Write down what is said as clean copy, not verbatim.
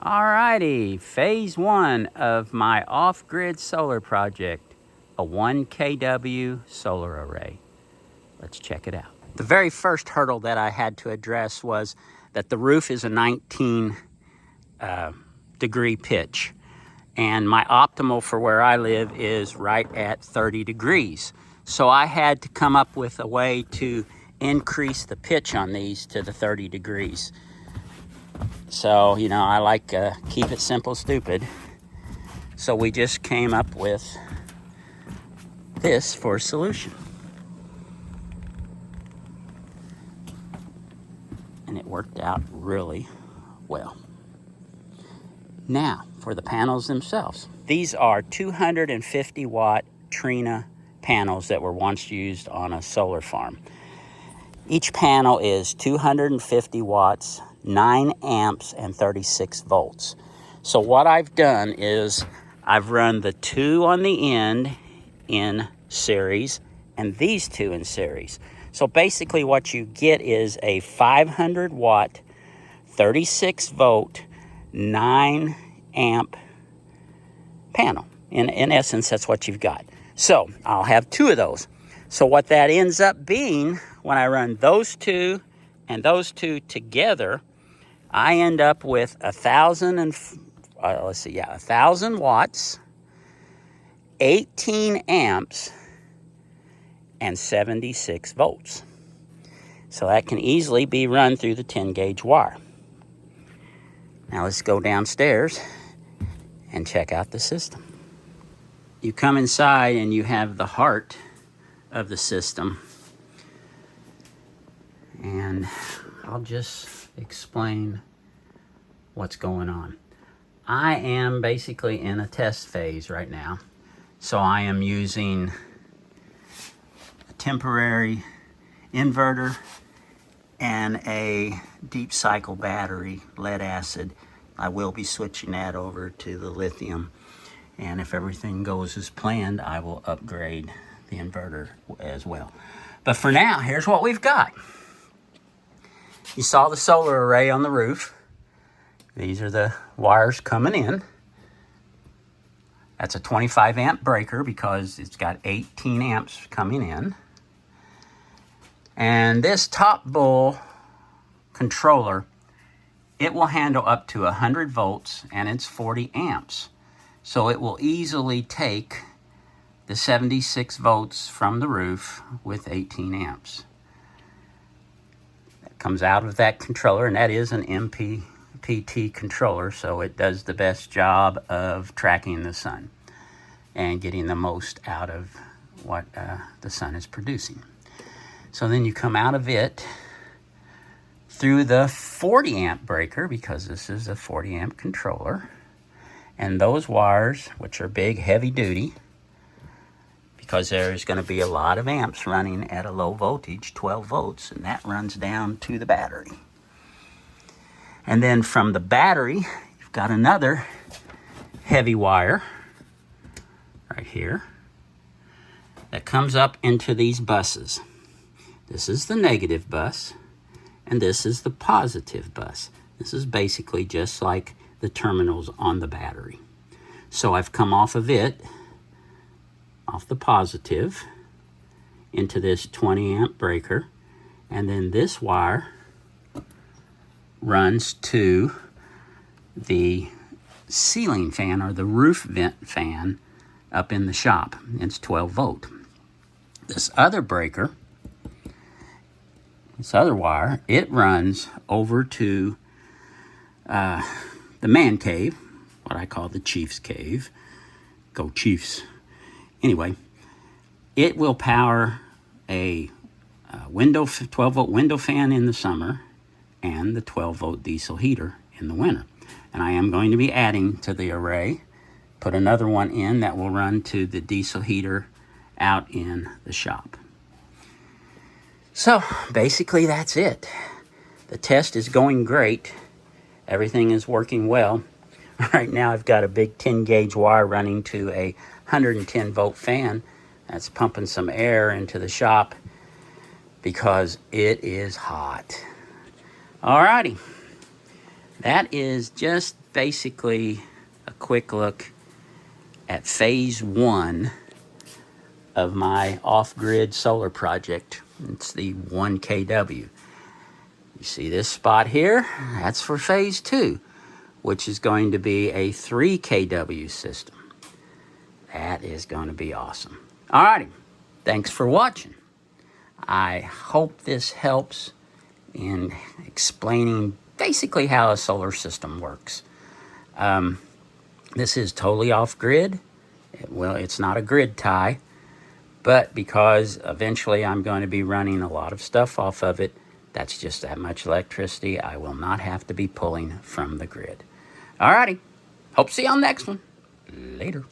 Alrighty, phase one of my off-grid solar project, a 1 kW solar array. Let's check it out. The very first hurdle that I had to address was that the roof is a 19 degree pitch, and my optimal for where I live is right at 30 degrees. So I had to come up with a way to increase the pitch on these to the 30 degrees. So, you know, I like keep it simple, stupid. So we just came up with this for a solution. And it worked out really well. Now, for the panels themselves. These are 250 watt Trina panels that were once used on a solar farm. Each panel is 250 watts, 9 amps, and 36 volts. So what I've done is I've run the two on the end in series and these two in series. So basically what you get is a 500 watt, 36 volt, 9 amp panel. In essence, that's what you've got. So I'll have two of those. So what that ends up being, when I run those two and those two together, I end up with 1,000 watts, 18 amps, and 76 volts. So that can easily be run through the 10 gauge wire. Now let's go downstairs and check out the system. You come inside and you have the heart of the system. And I'll just explain what's going on. I am basically in a test phase right now. So I am using a temporary inverter and a deep cycle battery, lead acid. I will be switching that over to the lithium. And if everything goes as planned, I will upgrade the inverter as well. But for now, here's what we've got. You saw the solar array on the roof. These are the wires coming in. That's a 25 amp breaker because it's got 18 amps coming in. And this Top Bull controller, it will handle up to 100 volts and it's 40 amps. So it will easily take the 76 volts from the roof with 18 amps. That comes out of that controller, and that is an MPPT controller, so it does the best job of tracking the sun and getting the most out of what the sun is producing. So then you come out of it through the 40 amp breaker, because this is a 40 amp controller, and those wires, which are big, heavy duty, because there's going to be a lot of amps running at a low voltage, 12 volts, and that runs down to the battery. And then from the battery, you've got another heavy wire right here that comes up into these buses. This is the negative bus, and this is the positive bus. This is basically just like the terminals on the battery. So I've come off of it, off the positive, into this 20 amp breaker, and then this wire runs to the ceiling fan or the roof vent fan up in the shop. It's 12 volt. This other breaker, this other wire, it runs over to the man cave, what I call the Chief's cave. Go Chiefs. Anyway, it will power a 12 volt window fan in the summer and the 12 volt diesel heater in the winter. And I am going to be adding to the array, put another one in that will run to the diesel heater out in the shop. So basically that's it. The test is going great. Everything is working well. Right now I've got a big 10 gauge wire running to a 110 volt fan that's pumping some air into the shop because it is hot. Alrighty. that is just basically a quick look at phase 1 of my off-grid solar project. It's the 1 kW. You see this spot here? That's for phase 2, which is going to be a 3 kW system. That is going to be awesome. Alrighty, thanks for watching. I hope this helps in explaining basically how a solar system works. This is totally off-grid. Well, it's not a grid tie, but because eventually I'm going to be running a lot of stuff off of it, that's just that much electricity I will not have to be pulling from the grid. Alrighty, hope to see you on the next one. Later.